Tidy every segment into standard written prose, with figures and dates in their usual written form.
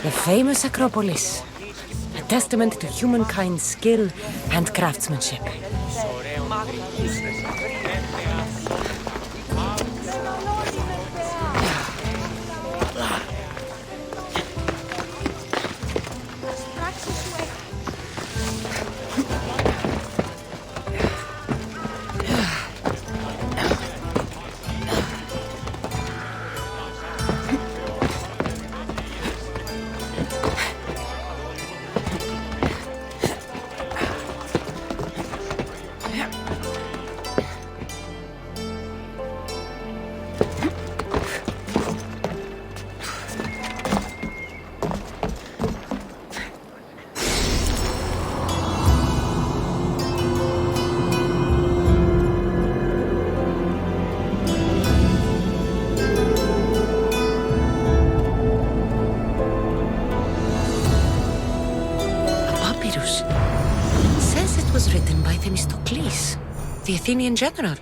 The famous Acropolis. A testament to humankind's skill and craftsmanship. Says it was written by Themistocles, the Athenian general.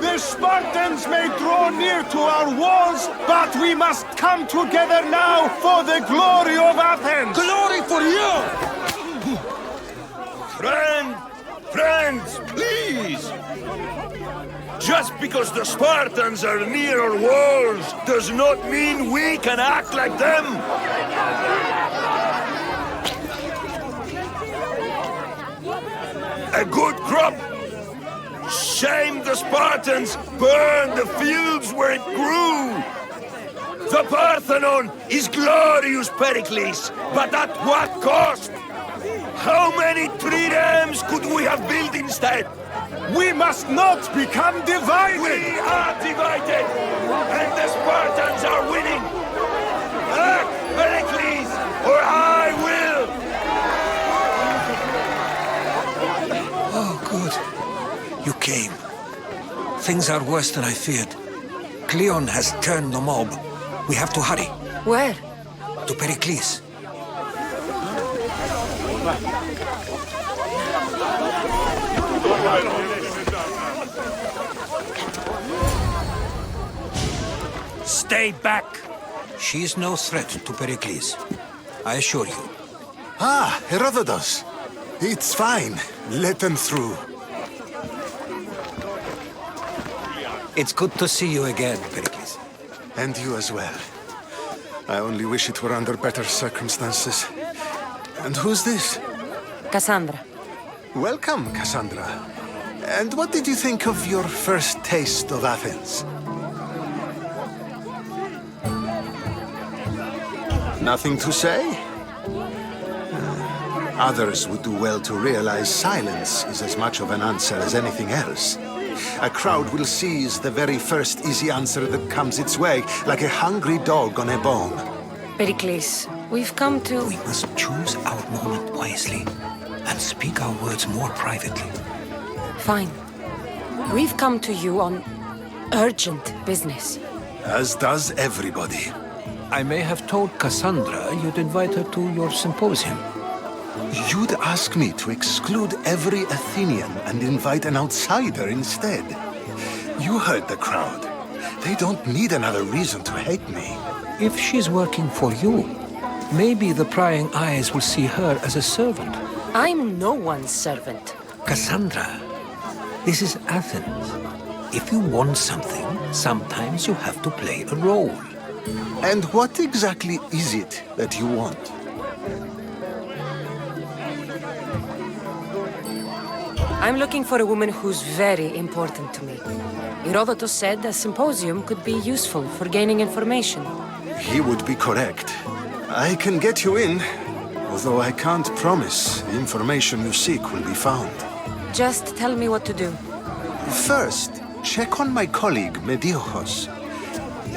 The Spartans may draw near to our walls, but we must come together now for the glory of Athens! Glory for you! Friends, please! Just because the Spartans are near our walls does not mean we can act like them! A good crop! Shame the Spartans burned the fields where it grew! The Parthenon is glorious, Pericles, but at what cost? How many triremes could we have built instead? We must not become divided! We are divided! And the Spartans are winning! Act, Pericles, or I will! Oh, good. You came. Things are worse than I feared. Cleon has turned the mob. We have to hurry. Where? To Pericles. Stay back! She is no threat to Pericles. I assure you. Ah, Herodotus. It's fine. Let them through. It's good to see you again, Pericles. And you as well. I only wish it were under better circumstances. And who's this? Cassandra. Welcome, Cassandra. And what did you think of your first taste of Athens? Nothing to say? Others would do well to realize silence is as much of an answer as anything else. A crowd will seize the very first easy answer that comes its way, like a hungry dog on a bone. Pericles, we've come to... We must choose our moment wisely and speak our words more privately. Fine. We've come to you on urgent business. As does everybody. I may have told Cassandra you'd invite her to your symposium. You'd ask me to exclude every Athenian and invite an outsider instead. You heard the crowd. They don't need another reason to hate me. If she's working for you, maybe the prying eyes will see her as a servant. I'm no one's servant. Cassandra, this is Athens. If you want something, sometimes you have to play a role. And what exactly is it that you want? I'm looking for a woman who's very important to me. Herodotus said a symposium could be useful for gaining information. He would be correct. I can get you in, although I can't promise the information you seek will be found. Just tell me what to do. First, check on my colleague, Mediochos.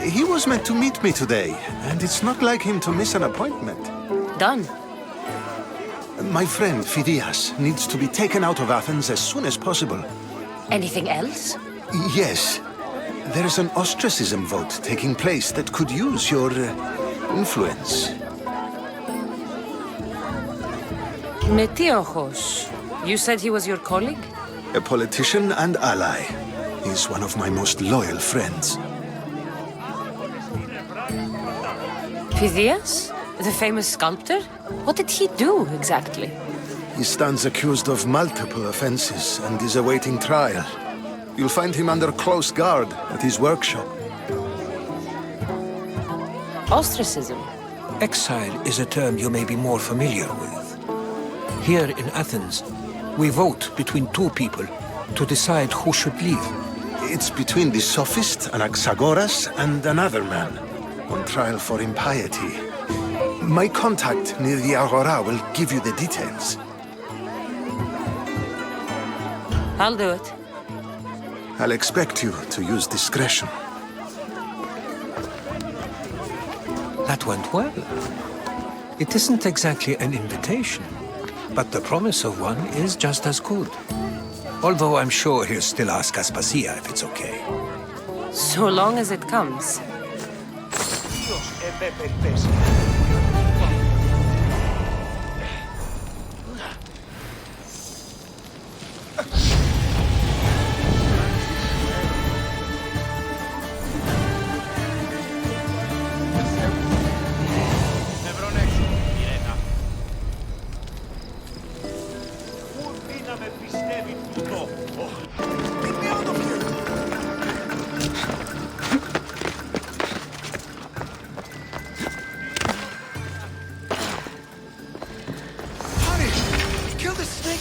He was meant to meet me today, and it's not like him to miss an appointment. Done. My friend, Phidias, needs to be taken out of Athens as soon as possible. Anything else? Yes. There's an ostracism vote taking place that could use your influence. Metiochos. You said he was your colleague? A politician and ally. He's one of my most loyal friends. Phidias? The famous sculptor? What did he do, exactly? He stands accused of multiple offenses and is awaiting trial. You'll find him under close guard at his workshop. Ostracism. Exile is a term you may be more familiar with. Here in Athens, we vote between two people to decide who should leave. It's between the sophist Anaxagoras and another man, on trial for impiety. My contact near the Agora will give you the details. I'll do it. I'll expect you to use discretion. That went well. It isn't exactly an invitation, but the promise of one is just as good. Although I'm sure he'll still ask Aspasia if it's okay. So long as it comes.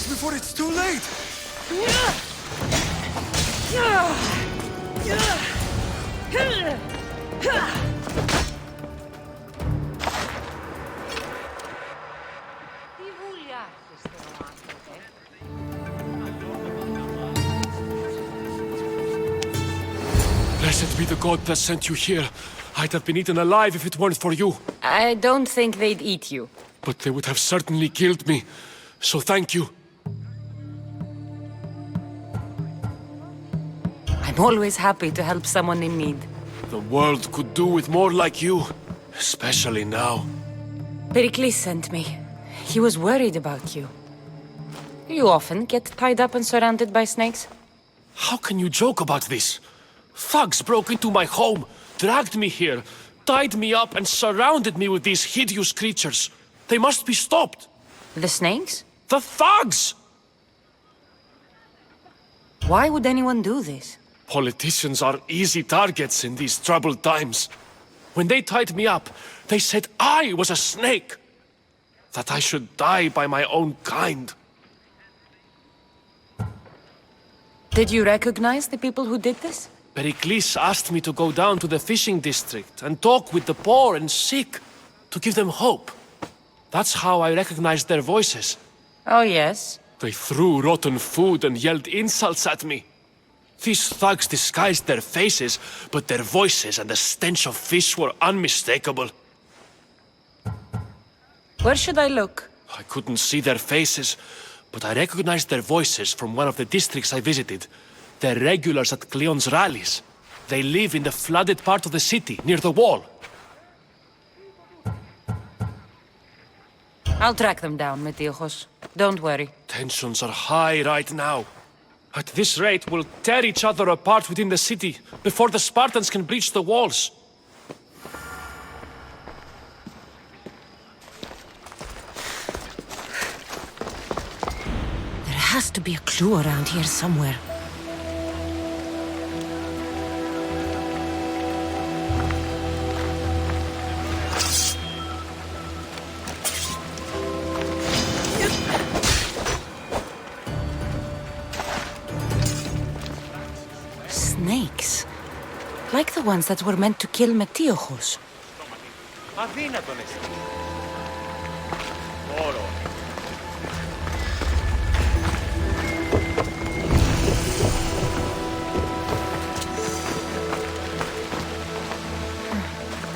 Before it's too late! Blessed be the god that sent you here. I'd have been eaten alive if it weren't for you. I don't think they'd eat you. But they would have certainly killed me. So thank you. I'm always happy to help someone in need. The world could do with more like you. Especially now. Pericles sent me. He was worried about you. You often get tied up and surrounded by snakes? How can you joke about this? Thugs broke into my home, dragged me here, tied me up and surrounded me with these hideous creatures. They must be stopped. The snakes? The thugs! Why would anyone do this? Politicians are easy targets in these troubled times. When they tied me up, they said I was a snake. That I should die by my own kind. Did you recognize the people who did this? Pericles asked me to go down to the fishing district and talk with the poor and sick, to give them hope. That's how I recognized their voices. Oh, yes. They threw rotten food and yelled insults at me. These thugs disguised their faces, but their voices and the stench of fish were unmistakable. Where should I look? I couldn't see their faces, but I recognized their voices from one of the districts I visited. They're regulars at Cleon's rallies. They live in the flooded part of the city, near the wall. I'll track them down, Metiochos. Don't worry. Tensions are high right now. At this rate, we'll tear each other apart within the city, before the Spartans can breach the walls. There has to be a clue around here somewhere. Snakes. Like the ones that were meant to kill Metiochos.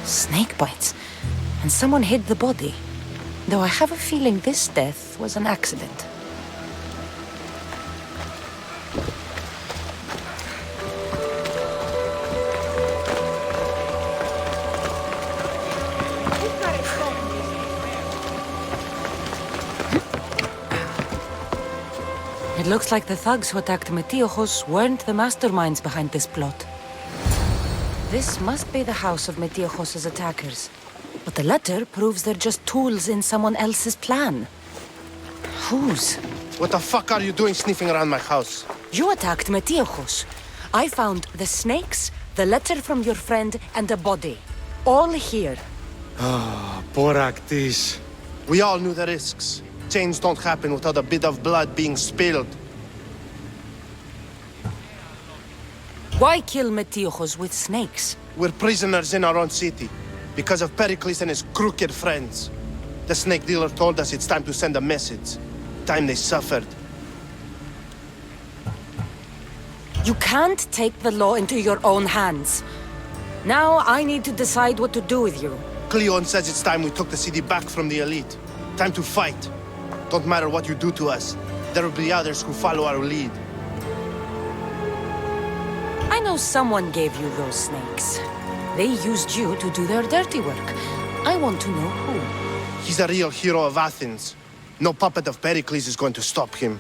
Snake bites. And someone hid the body. Though I have a feeling this death was an accident. It looks like the thugs who attacked Metiochos weren't the masterminds behind this plot. This must be the house of Metiochos' attackers. But the letter proves they're just tools in someone else's plan. Whose? What the fuck are you doing sniffing around my house? You attacked Metiochos. I found the snakes, the letter from your friend, and a body. All here. Boraktis. We all knew the risks. Change don't happen without a bit of blood being spilled. Why kill Metiochos with snakes? We're prisoners in our own city, because of Pericles and his crooked friends. The snake dealer told us it's time to send a message. Time they suffered. You can't take the law into your own hands. Now I need to decide what to do with you. Cleon says it's time we took the city back from the elite. Time to fight. Don't matter what you do to us. There will be others who follow our lead. I know someone gave you those snakes. They used you to do their dirty work. I want to know who. He's a real hero of Athens. No puppet of Pericles is going to stop him.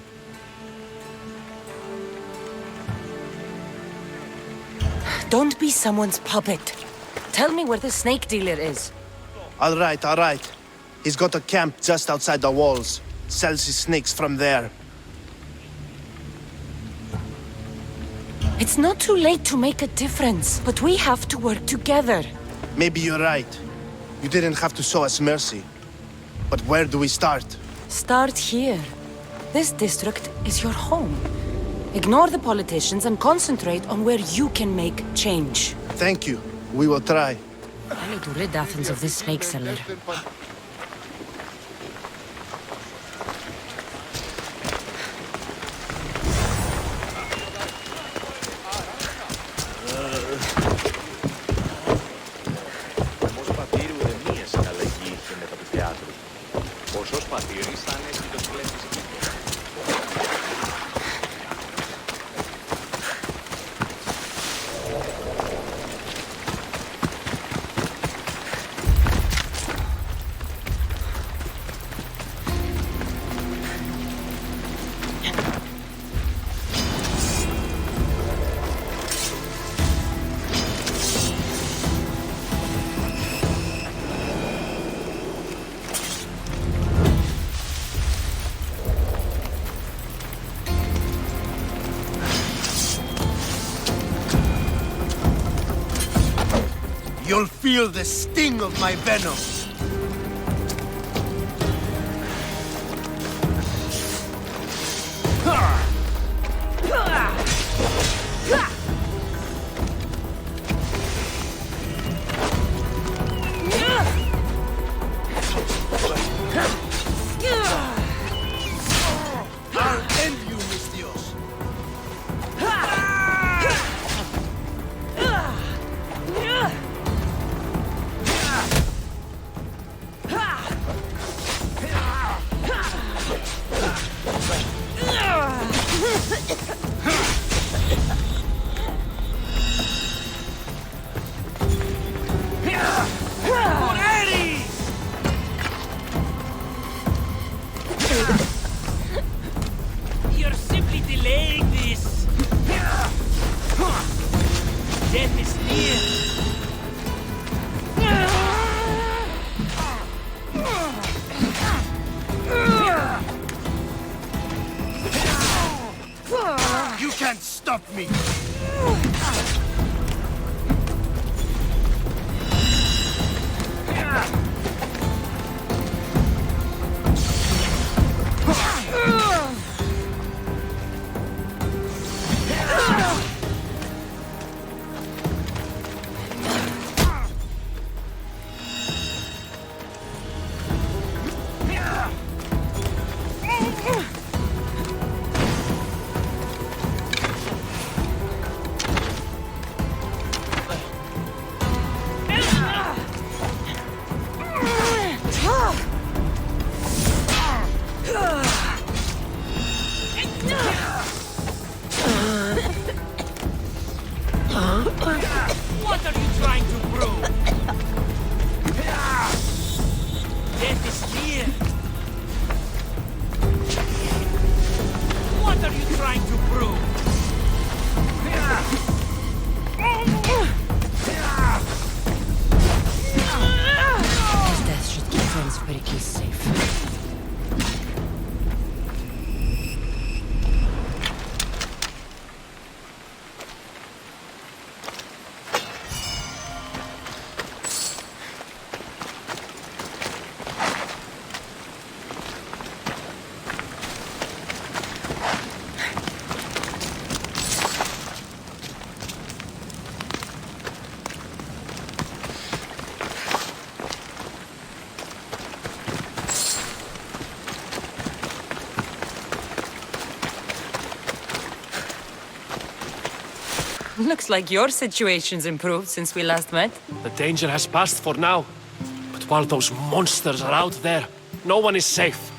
Don't be someone's puppet. Tell me where the snake dealer is. All right. He's got a camp just outside the walls. Sells his snakes from there. It's not too late to make a difference, but we have to work together. Maybe you're right. You didn't have to show us mercy. But where do we start? Start here. This district is your home. Ignore the politicians and concentrate on where you can make change. Thank you. We will try. I need to rid Athens of this snake seller. You'll feel the sting of my venom. I'll end you, Mistios. Looks like your situation's improved since we last met. The danger has passed for now. But while those monsters are out there, no one is safe.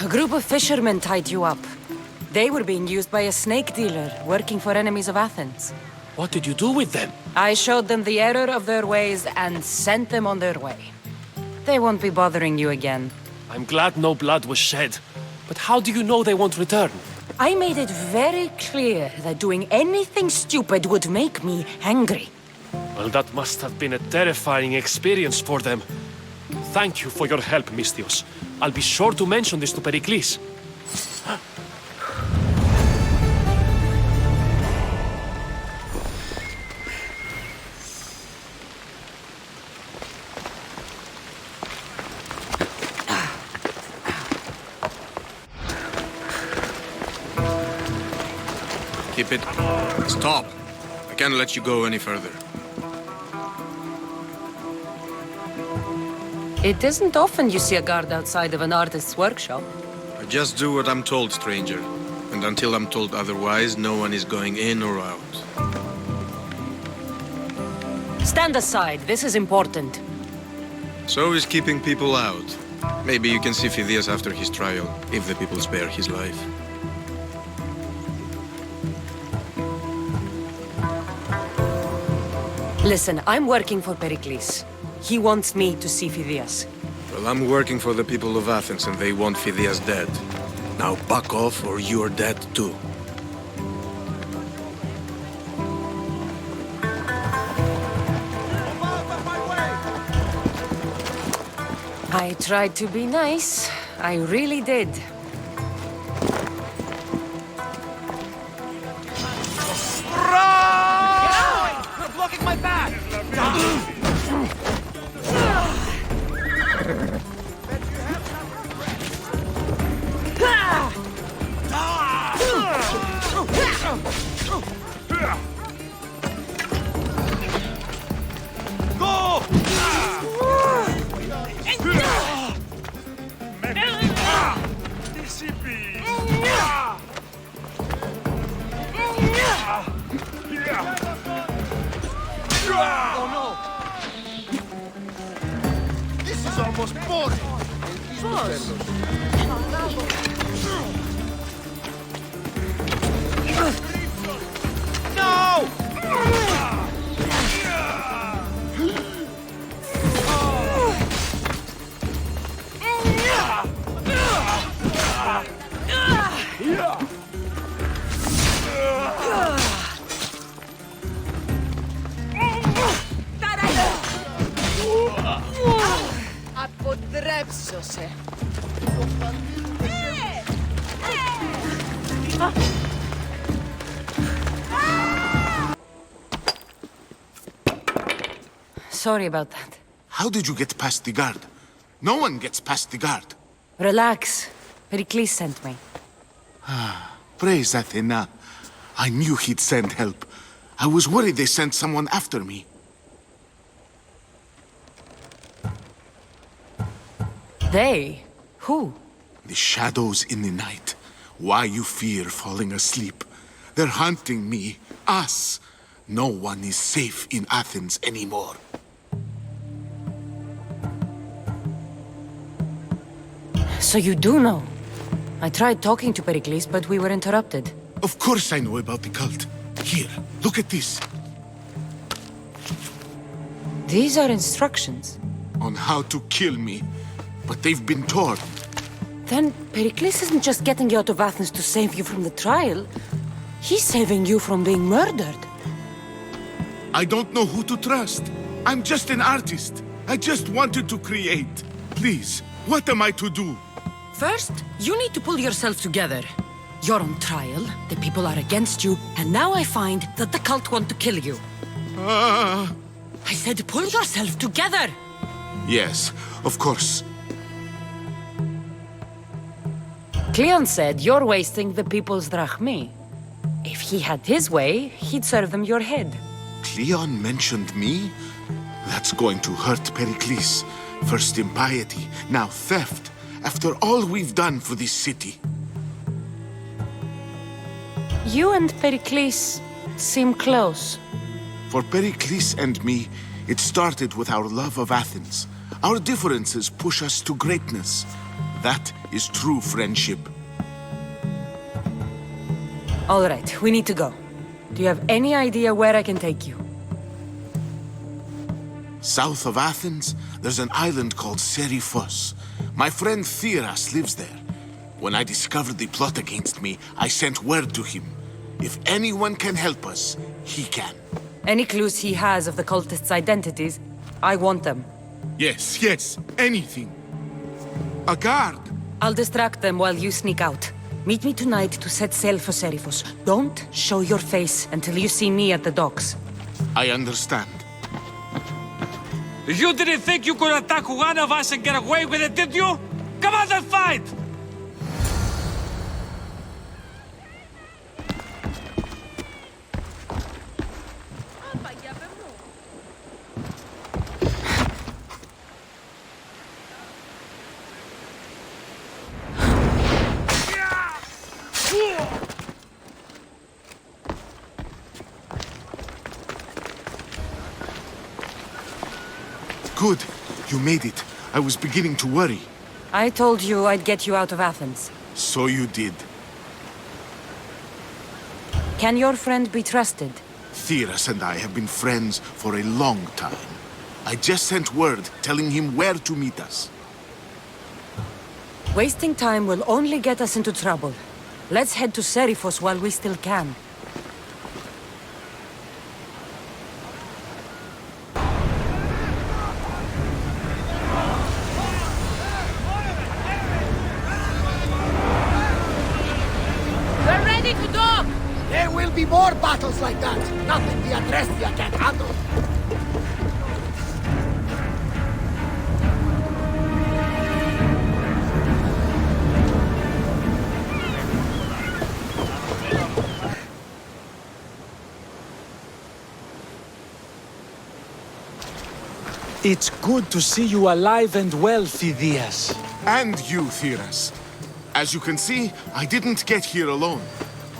A group of fishermen tied you up. They were being used by a snake dealer working for enemies of Athens. What did you do with them? I showed them the error of their ways and sent them on their way. They won't be bothering you again. I'm glad no blood was shed. But how do you know they won't return? I made it very clear that doing anything stupid would make me angry. Well, that must have been a terrifying experience for them. Thank you for your help, Misthios. I'll be sure to mention this to Pericles. Keep it. Stop! I can't let you go any further. It isn't often you see a guard outside of an artist's workshop. I just do what I'm told, stranger. And until I'm told otherwise, no one is going in or out. Stand aside, this is important. So is keeping people out. Maybe you can see Phidias after his trial, if the people spare his life. Listen, I'm working for Pericles. He wants me to see Phidias. Well, I'm working for the people of Athens and they want Phidias dead. Now back off or you're dead too. I tried to be nice. I really did. You're blocking my path! This is almost boring. Αποτρέψω σε. Sorry about that. How did you get past the guard? No one gets past the guard. Relax. Pericles sent me. Praise Athena. I knew he'd send help. I was worried they sent someone after me. They? Who? The shadows in the night. Why you fear falling asleep? They're hunting me. Us. No one is safe in Athens anymore. So you do know? I tried talking to Pericles, but we were interrupted. Of course I know about the cult. Here, look at this. These are instructions. On how to kill me. But they've been torn. Then Pericles isn't just getting you out of Athens to save you from the trial. He's saving you from being murdered. I don't know who to trust. I'm just an artist. I just wanted to create. Please, what am I to do? First, you need to pull yourself together. You're on trial, the people are against you, and now I find that the cult want to kill you. I said pull yourself together! Yes, of course. Cleon said you're wasting the people's drachmi. If he had his way, he'd serve them your head. Cleon mentioned me? That's going to hurt Pericles. First impiety, now theft. After all we've done for this city. You and Pericles seem close. For Pericles and me, it started with our love of Athens. Our differences push us to greatness. That is true friendship. All right, we need to go. Do you have any idea where I can take you? South of Athens, there's an island called Seriphos. My friend Theras lives there. When I discovered the plot against me, I sent word to him. If anyone can help us, he can. Any clues he has of the cultists' identities, I want them. Yes, yes, anything. A guard! I'll distract them while you sneak out. Meet me tonight to set sail for Seriphos. Don't show your face until you see me at the docks. I understand. You didn't think you could attack one of us and get away with it, did you? Come on and fight! Good. You made it. I was beginning to worry. I told you I'd get you out of Athens. So you did. Can your friend be trusted? Theras and I have been friends for a long time. I just sent word telling him where to meet us. Wasting time will only get us into trouble. Let's head to Seriphos while we still can. We're ready to dock! There will be more battles like that. Nothing the Adrestia can't handle. It's good to see you alive and well, Phidias. And you, Theras. As you can see, I didn't get here alone.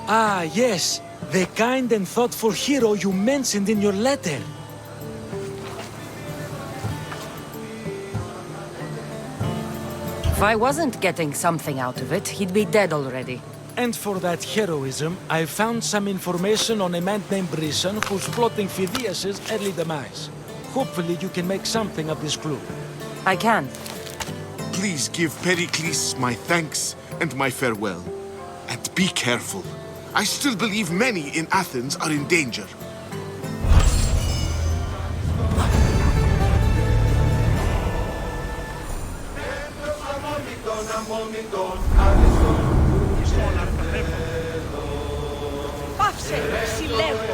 Ah, yes. The kind and thoughtful hero you mentioned in your letter. If I wasn't getting something out of it, he'd be dead already. And for that heroism, I found some information on a man named Brisson who's plotting Phidias' early demise. Hopefully you can make something of this clue. I can. Please give Pericles my thanks and my farewell. And be careful. I still believe many in Athens are in danger. Πάψε, συλλέγω.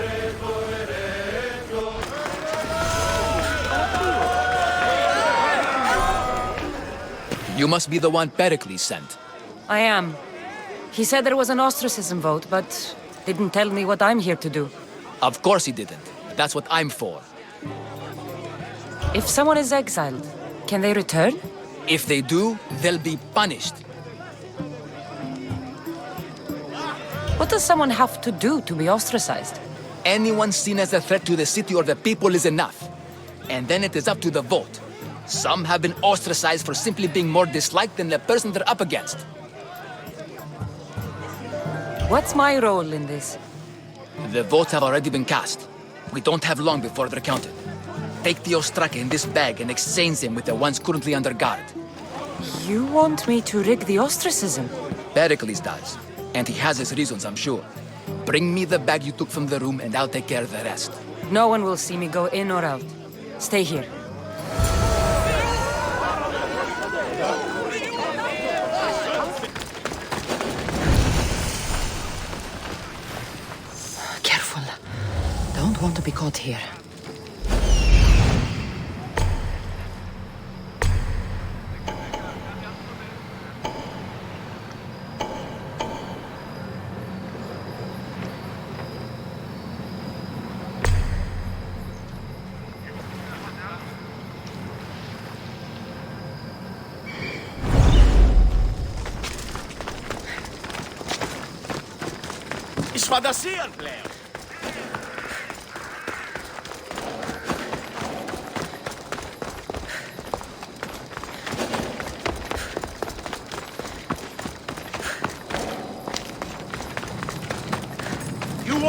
You must be the one Pericles sent. I am. He said there was an ostracism vote, but didn't tell me what I'm here to do. Of course he didn't. That's what I'm for. If someone is exiled, can they return? If they do, they'll be punished. What does someone have to do to be ostracized? Anyone seen as a threat to the city or the people is enough. And then it is up to the vote. Some have been ostracized for simply being more disliked than the person they're up against. What's my role in this? The votes have already been cast. We don't have long before they're counted. Take the ostraka in this bag and exchange them with the ones currently under guard. You want me to rig the ostracism? Pericles does. And he has his reasons, I'm sure. Bring me the bag you took from the room and I'll take care of the rest. No one will see me go in or out. Stay here. Careful. Don't want to be caught here. Εις φαντασίαν πλέον.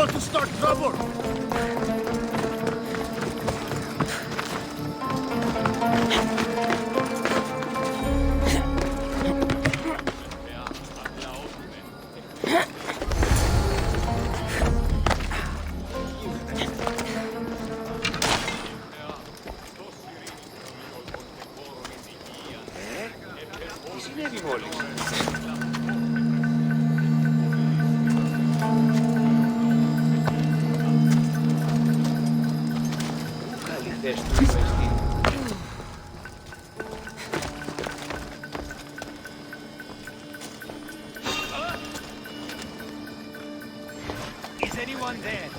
not to start trouble! Is anyone there?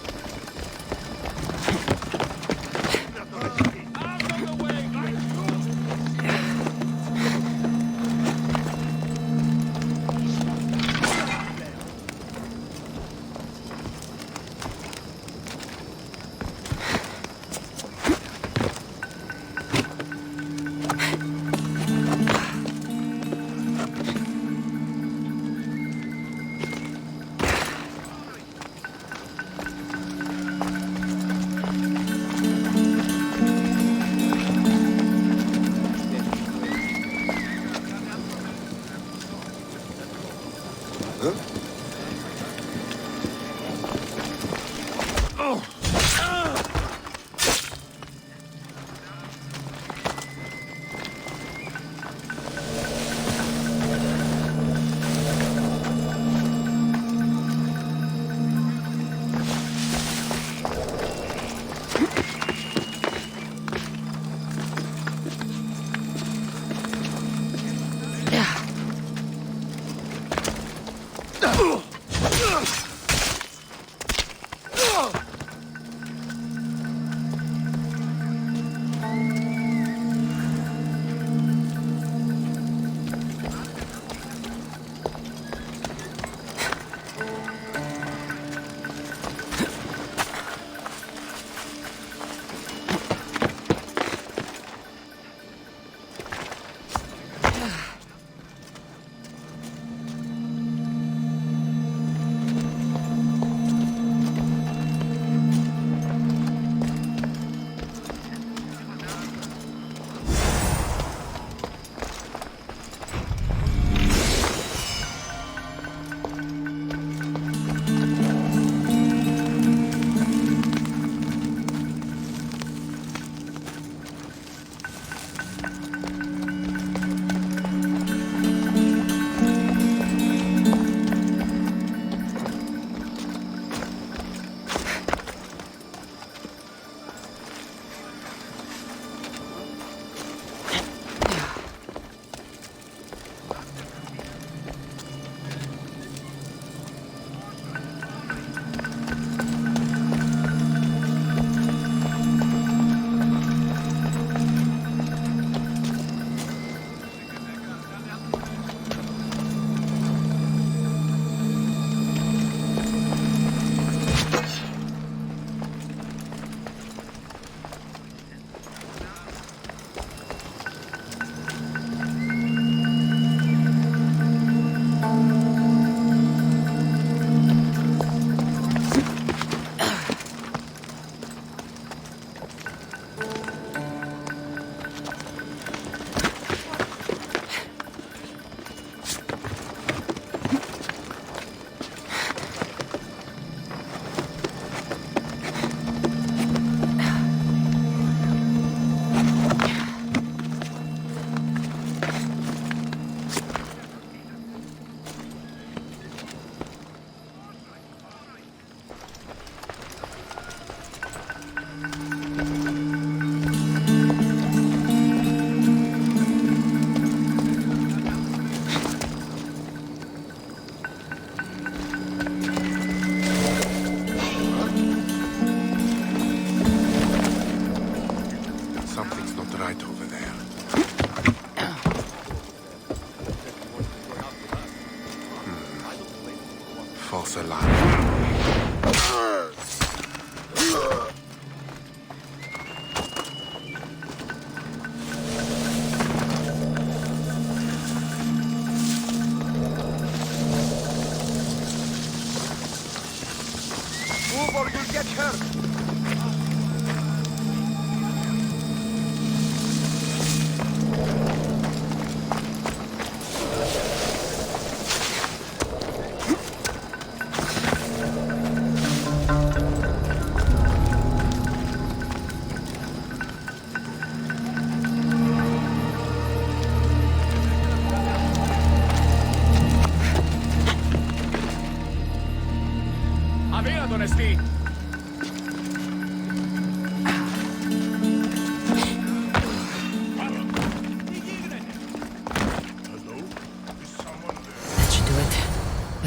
false alarm.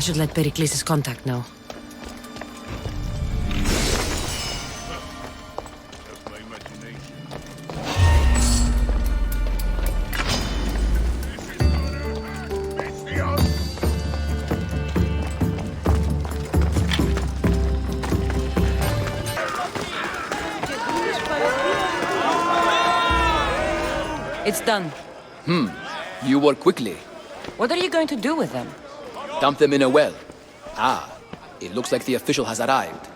should let Pericles' contact know. It's done. You work quickly. What are you going to do with them? Dump them in a well. Ah, it looks like the official has arrived.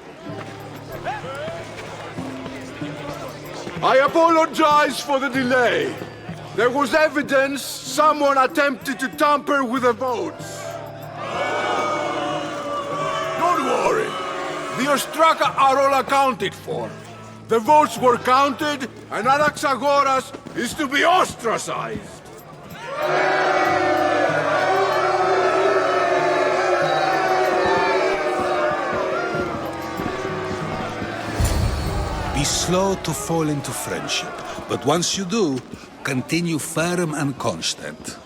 I apologize for the delay. There was evidence someone attempted to tamper with the votes. Don't worry. The Ostraka are all accounted for. The votes were counted, and Anaxagoras is to be ostracized. Be slow to fall into friendship, but once you do, continue firm and constant.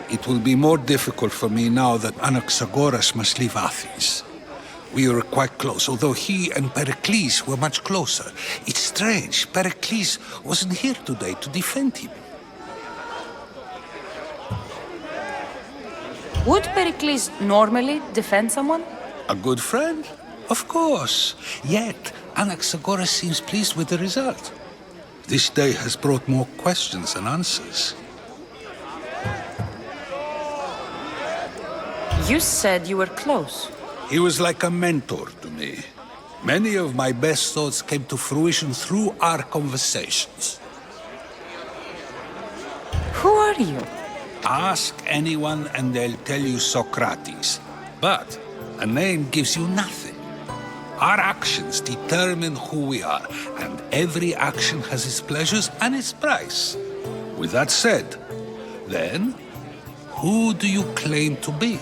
It will be more difficult for me now that Anaxagoras must leave Athens. We were quite close, although he and Pericles were much closer. It's strange, Pericles wasn't here today to defend him. Would Pericles normally defend someone? A good friend? Of course. Yet, Anaxagoras seems pleased with the result. This day has brought more questions than answers. You said you were close. He was like a mentor to me. Many of my best thoughts came to fruition through our conversations. Who are you? Ask anyone and they'll tell you Socrates. But a name gives you nothing. Our actions determine who we are, and every action has its pleasures and its price. With that said, then, who do you claim to be?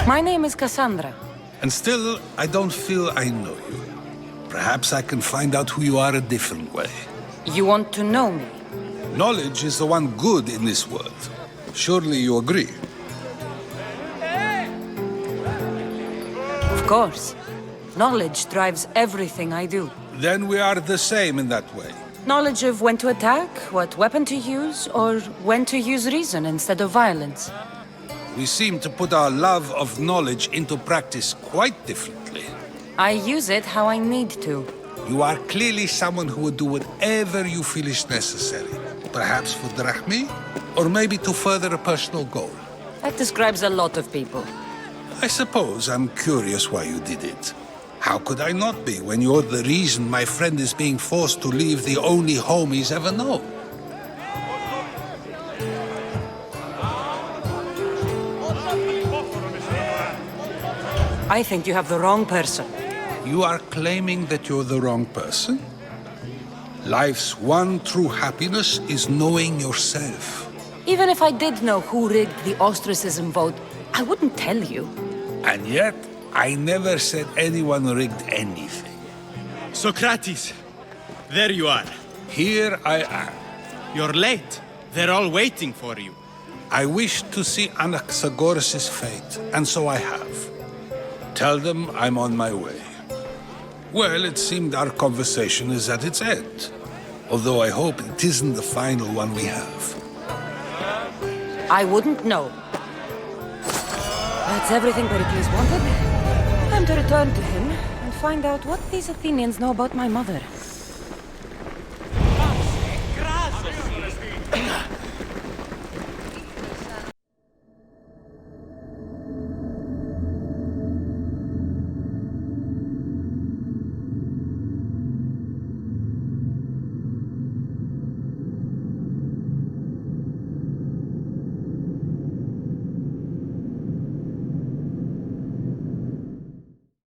My name is Cassandra. And still, I don't feel I know you. Perhaps I can find out who you are a different way. You want to know me? Knowledge is the one good in this world. Surely you agree? Of course. Knowledge drives everything I do. Then we are the same in that way. Knowledge of when to attack, what weapon to use, or when to use reason instead of violence. We seem to put our love of knowledge into practice quite differently. I use it how I need to. You are clearly someone who would do whatever you feel is necessary. Perhaps for drachmi, or maybe to further a personal goal. That describes a lot of people. I suppose I'm curious why you did it. How could I not be when you're the reason my friend is being forced to leave the only home he's ever known? I think you have the wrong person. You are claiming that you're the wrong person? Life's one true happiness is knowing yourself. Even if I did know who rigged the ostracism vote, I wouldn't tell you. And yet, I never said anyone rigged anything. Socrates, there you are. Here I am. You're late. They're all waiting for you. I wish to see Anaxagoras' fate, and so I have. Tell them I'm on my way. Well, it seemed our conversation is at its end. Although I hope it isn't the final one we have. I wouldn't know. That's everything Pericles wanted. Time to return to him and find out what these Athenians know about my mother.